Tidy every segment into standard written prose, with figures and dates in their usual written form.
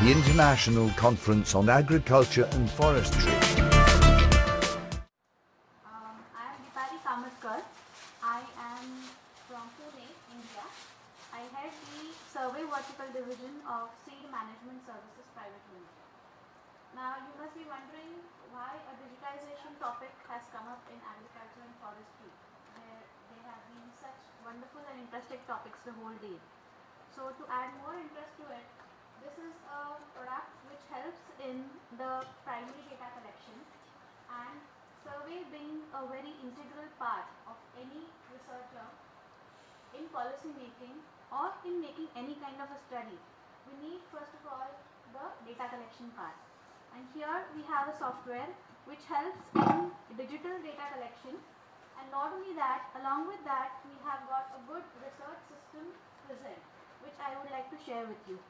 the International Conference on Agriculture and Forestry. I am Deepali Kamatkar. I am from Pune, India. I head the Survey Vertical Division of Seed Management Services Private Limited. Now you must be wondering why a digitization topic has come up in agriculture and forestry. There have been such wonderful and interesting topics the whole day. So to add more interest to it, this is a product which helps in the primary data collection, and survey being a very integral part of any researcher in policy making or in making any kind of a study. We need first of all the data collection part, and here we have a software which helps in digital data collection, and not only that, along with that we have got a good research system present which I would like to share with you.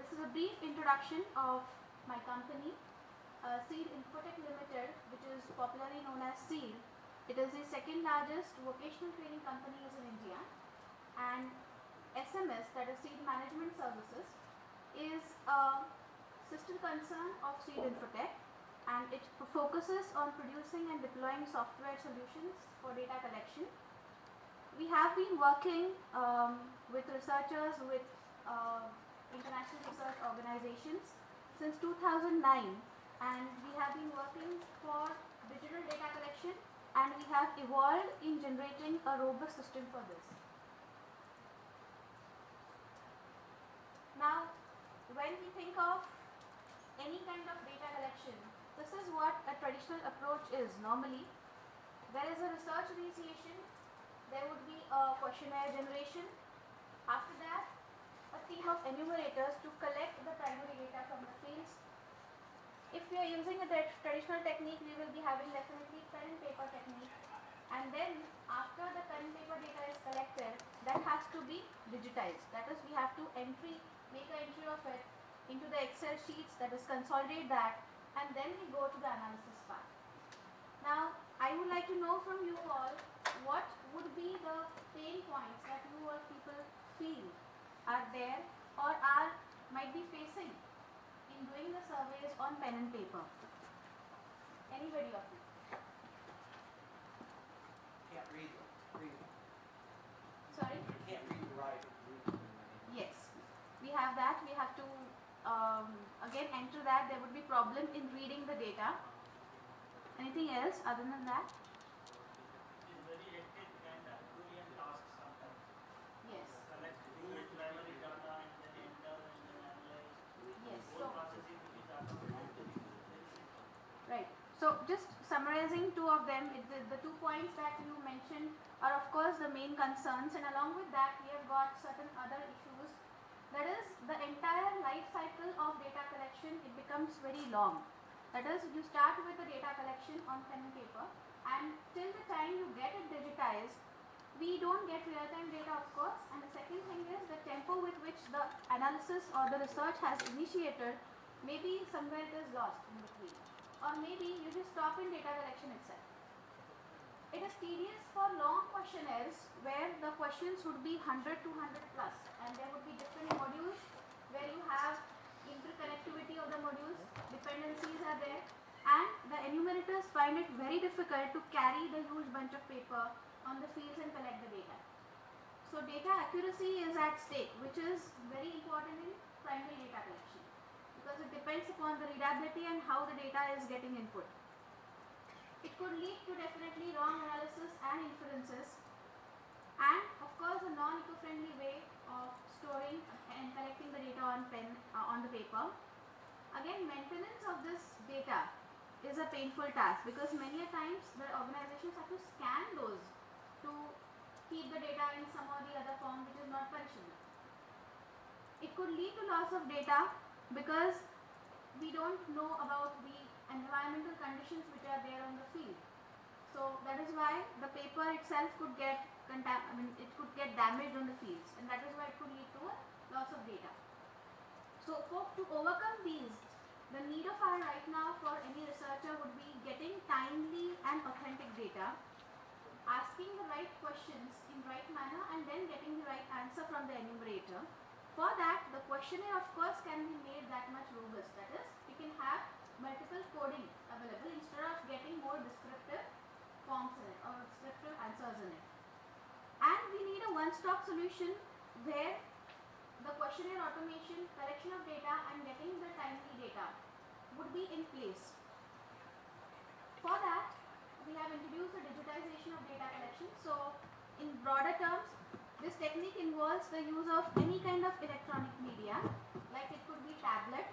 This is a brief introduction of my company, Seed Infotech Limited, which is popularly known as SEED. It is the second largest vocational training company in India, and SMS, that is Seed Management Services, is a sister concern of Seed Infotech, and it focuses on producing and deploying software solutions for data collection. We have been working with researchers with international research organizations since 2009, and we have been working for digital data collection, and we have evolved in generating a robust system for this. Now, when we think of any kind of data collection, this is what a traditional approach is. Normally, there is a research initiation, there would be a questionnaire generation. After that, a team of enumerators to collect the primary data from the fields. If we are using a traditional technique, we will be having definitely pen and paper technique, and then after the pen and paper data is collected, that has to be digitized. That is, we have to make an entry of it into the Excel sheets, that is, consolidate that, and then we go to the analysis part. Now, I would like to know from you all, what would be the pain points that you all people feel are there or might be facing in doing the surveys on pen and paper? Anybody of you? Can't read it. Sorry? Can't read or write. Yes, we have that. We have to again enter that. There would be problem in reading the data. Anything else other than that? It is very hectic and Herculean task sometimes. Yes. Collect huge primary data and then enter and then analyze. Yes. Whole processing which is automatically very simple. Right. So just summarizing two of them, the 2 points that you mentioned are of course the main concerns, and along with that we have got certain other issues. That is, the entire life cycle of data collection, it becomes very long. That is, you start with the data collection on pen and paper, and till the time you get it digitized, we don't get real-time data, of course. And the second thing is the tempo with which the analysis or the research has initiated, maybe somewhere it is lost in between, or maybe you just stop in data collection itself. It is tedious for long questionnaires where the questions would be 100 to 100 plus, and there would be different modules where you have interconnectivity of the modules, dependencies are there, and the enumerators find it very difficult to carry the huge bunch of paper on the fields and collect the data. So data accuracy is at stake, which is very important in primary data collection, because it depends upon the readability and how the data is getting input. It could lead to definitely wrong analysis and inferences, and of course a non-eco-friendly way of storing and collecting the data on the paper. Again, maintenance of this data is a painful task, because many a times the organizations have to scan those to keep the data in some or the other form which is not perishable. It could lead to loss of data because we don't know about the environmental conditions which are there on the field. So that is why the paper itself could get damaged on the fields, and that is why it could lead to a loss of data. So to overcome these, the need of our right now for any researcher would be getting timely and authentic data, asking the right questions in right manner, manner and then getting the right answer from the enumerator. For that, the questionnaire of course can be made that much robust. That is, you can have multiple coding available instead of getting more descriptive forms in it or descriptive answers in it. And we need a one-stop solution where the questionnaire automation, collection of data and getting the timely data would be in place. For that, we have introduced the digitization of data collection. So, in broader terms, this technique involves the use of any kind of electronic media, like it could be tablet,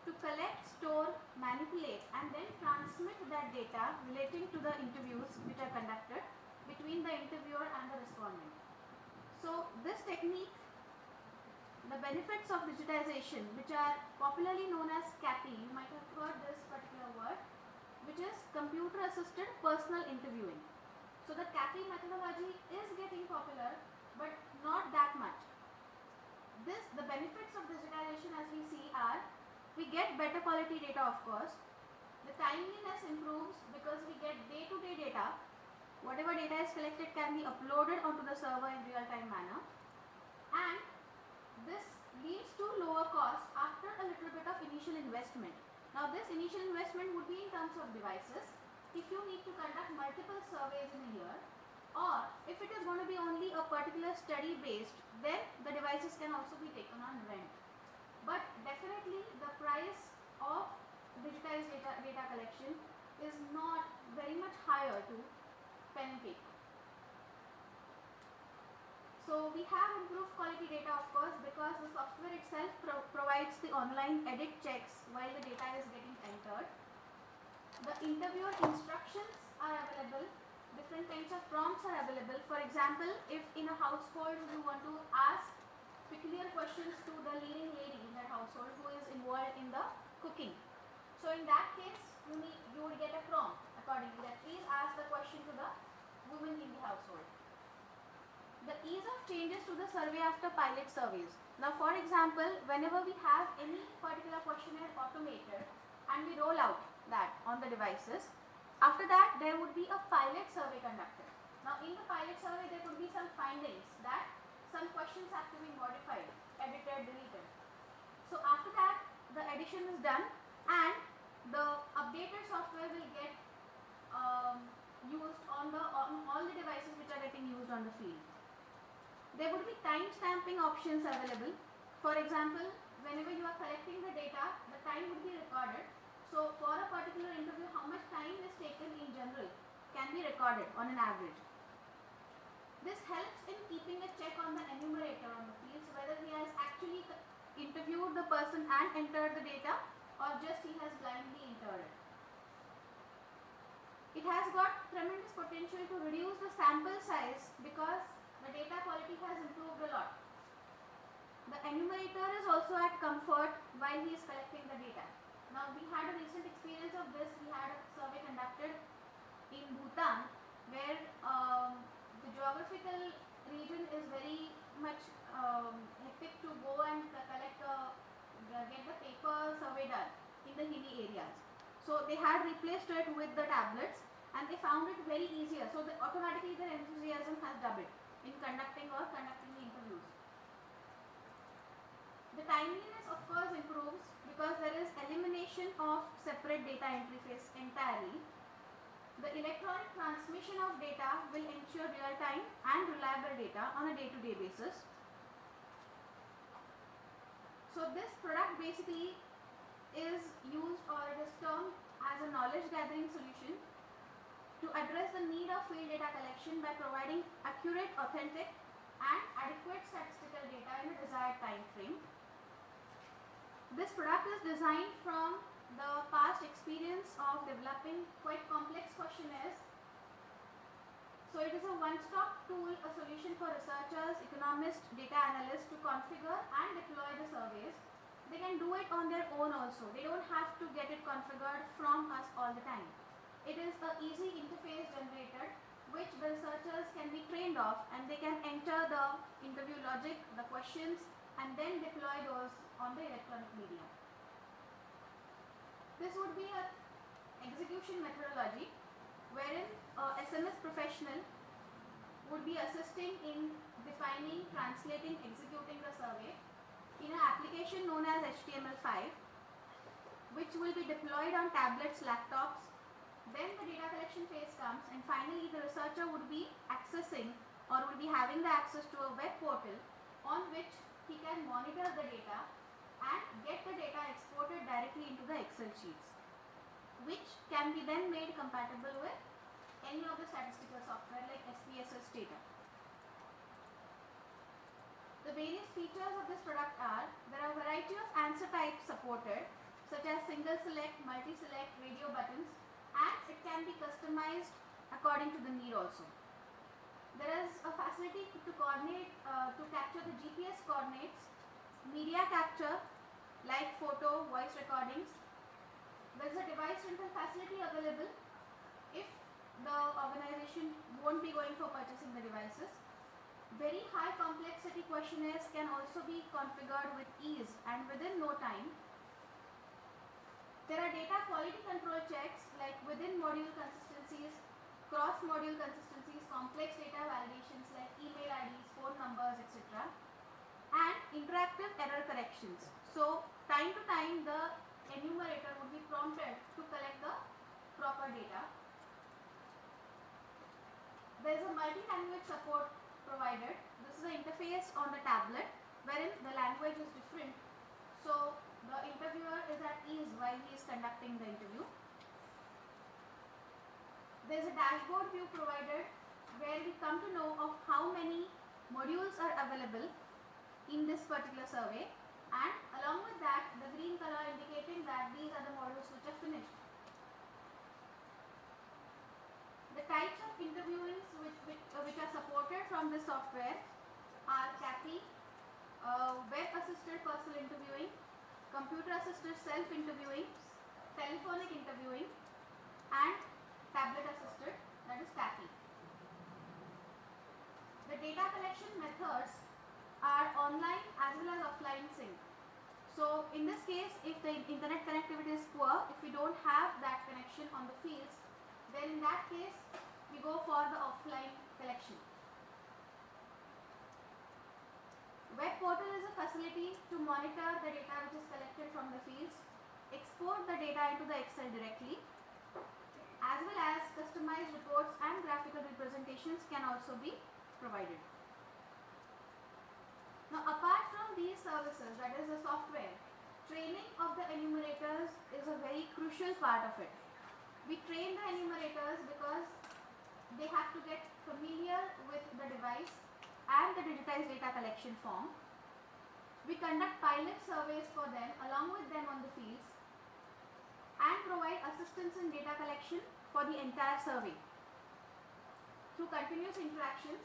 to collect, store, manipulate and then transmit that data relating to the interviews which are conducted between the interviewer and the respondent. So, this technique, the benefits of digitization, which are popularly known as CAPI, you might have heard this particular word, which is computer assisted personal interviewing. So the CAPI methodology is getting popular, but not that much. The benefits of digitization as we see are, we get better quality data of course, the timeliness improves because we get day-to-day data, whatever data is collected can be uploaded onto the server in real-time manner, and this leads to lower cost after a little bit of initial investment. Now this initial investment would be in terms of devices. If you need to conduct multiple surveys in a year, or if it is going to be only a particular study based, then the devices can also be taken on rent. But definitely the price of digitized data collection is not very much higher to pen and paper. So we have improved quality data of course because the software itself provides the online edit checks while the data is getting entered. The interviewer instructions are available, different kinds of prompts are available. For example, if in a household you want to ask peculiar questions to the leading lady in that household who is involved in the cooking. So in that case, you would get a prompt accordingly that please ask the question to the woman in the household. The ease of changes to the survey after pilot surveys. Now for example, whenever we have any particular questionnaire automated and we roll out that on the devices, after that there would be a pilot survey conducted. Now in the pilot survey there could be some findings that some questions have to be modified, edited, deleted. So after that the addition is done and the updated software will get used on all the devices which are getting used on the field. There would be time stamping options available. For example, whenever you are collecting the data, the time would be recorded. So for a particular interview, how much time is taken in general can be recorded on an average. This helps in keeping a check on the enumerator on the fields, whether he has actually interviewed the person and entered the data or just he has blindly entered it. It has got tremendous potential to reduce the sample size because the data quality has improved a lot. The enumerator is also at comfort while he is collecting the data. Now we had a recent experience of this. We had a survey conducted in Bhutan where the geographical region is very much hectic to go and collect get the paper survey done in the hilly areas. So they had replaced it with the tablets and they found it very easier. So automatically their enthusiasm has doubled in conducting the interviews. The timeliness of course improves because there is elimination of separate data entry phase entirely. The electronic transmission of data will ensure real-time and reliable data on a day-to-day basis. So this product basically is used or it is termed as a knowledge gathering solution to address the need of field data collection by providing accurate, authentic and adequate statistical data in a desired time frame. This product is designed from the past experience of developing quite complex questionnaires. So it is a one-stop tool, a solution for researchers, economists, data analysts to configure and deploy the surveys. They can do it on their own also. They don't have to get it configured from us all the time. It is an easy interface generated which the researchers can be trained of and they can enter the interview logic, the questions and then deploy those on the electronic media. This would be an execution methodology wherein a SMS professional would be assisting in defining, translating, executing the survey in an application known as HTML5, which will be deployed on tablets, laptops. Then the data collection phase comes, and finally the researcher would be accessing or would be having the access to a web portal on which he can monitor the data and get the data exported directly into the Excel sheets, which can be then made compatible with any of the statistical software like SPSS data. The various features of this product are, there are a variety of answer types supported, such as single select, multi-select, radio buttons, and it can be customized according to the need also. There is a facility to coordinate, to capture the GPS coordinates, media capture like photo, voice recordings. There is a device rental facility available if the organization won't be going for purchasing the devices. Very high complexity questionnaires can also be configured with ease and within no time. There are data quality control checks like within module consistencies, cross module consistencies, complex data validations like email IDs, phone numbers, etc. and interactive error corrections. So time to time the enumerator would be prompted to collect the proper data. There is a multi-language support provided. This is the interface on the tablet wherein the language is different, so the interviewer is at ease while he is conducting the interview. There is a dashboard view provided where we come to know of how many modules are available in this particular survey, and along with that the green color indicating that these are the modules which are finished. The types of interviewings which are supported from this software are CAPI, web assisted personal interviewing, computer assisted self interviewing, telephonic interviewing, and tablet assisted, that is TAPI. The data collection methods are online as well as offline sync. So in this case, if the internet connectivity is poor, if we don't have that connection on the fields, then in that case we go for the offline collection. Web portal is a facility to monitor the data which is collected from the fields, export the data into the Excel directly, as well as customized reports and graphical representations can also be provided. Now apart from these services, that is the software, training of the enumerators is a very crucial part of it. We train the enumerators because they have to get familiar with the device and the digitized data collection form. We conduct pilot surveys for them along with them on the fields and provide assistance in data collection for the entire survey through continuous interactions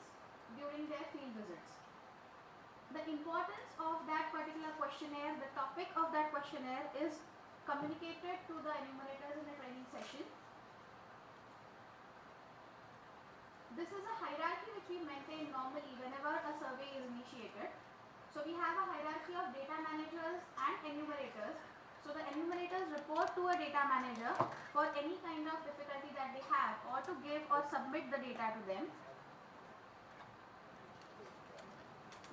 during their field visits. The importance of that particular questionnaire, the topic of that questionnaire is communicated to the enumerators in the training session. This is a hierarchy which we maintain normally whenever a survey is initiated. So we have a hierarchy of data managers and enumerators. So the enumerators report to a data manager for any kind of difficulty that they have or to give or submit the data to them.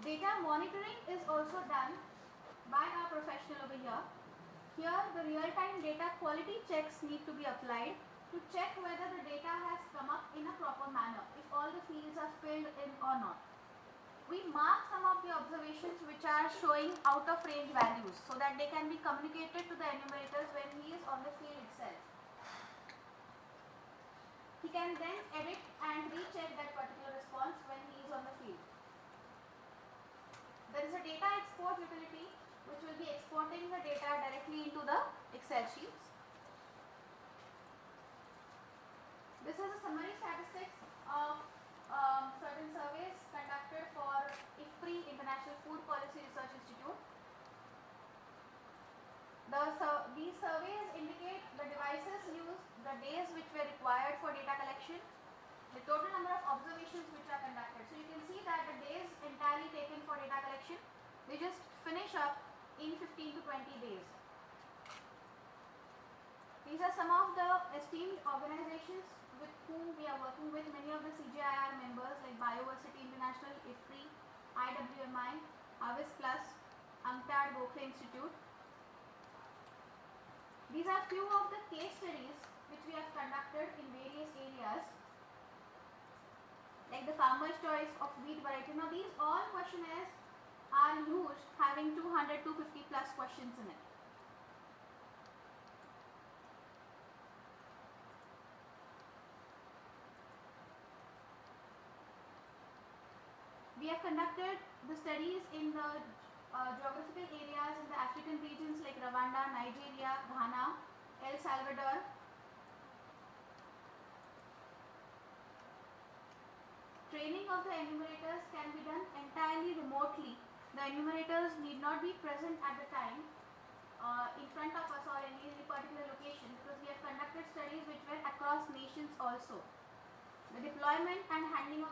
Data monitoring is also done by our professional over here. Here the real-time data quality checks need to be applied to check whether the data has come up in a proper manner, if all the fields are filled in or not. We mark some of the observations which are showing out of range values so that they can be communicated to the enumerators when he is on the field itself. He can then edit and recheck that particular response when he is on the field. There is a data export utility which will be exporting the data directly into the Excel sheets. This is a summary statistics of certain surveys conducted for IFPRI, International Food Policy Research Institute. These surveys indicate the devices used, the days which were required for data collection, the total number of observations which are conducted. So you can see that the days entirely taken for data collection, they just finish up in 15 to 20 days. These are some of the esteemed organizations with whom we are working with, many of the CGIR members like like Biodiversity International, IFPRI, IWMI, Avis Plus, UNCTAD, Gokhale Institute. These are few of the case studies which we have conducted in various areas, like the farmer's choice of wheat variety. Now these all questionnaires are used having 200 to 50 plus questions in it. We have conducted the studies in the geographical areas in the African regions like Rwanda, Nigeria, Ghana, El Salvador. Training of the enumerators can be done entirely remotely. The enumerators need not be present at the time in front of us or in any particular location, because we have conducted studies which were across nations also. The deployment and handling of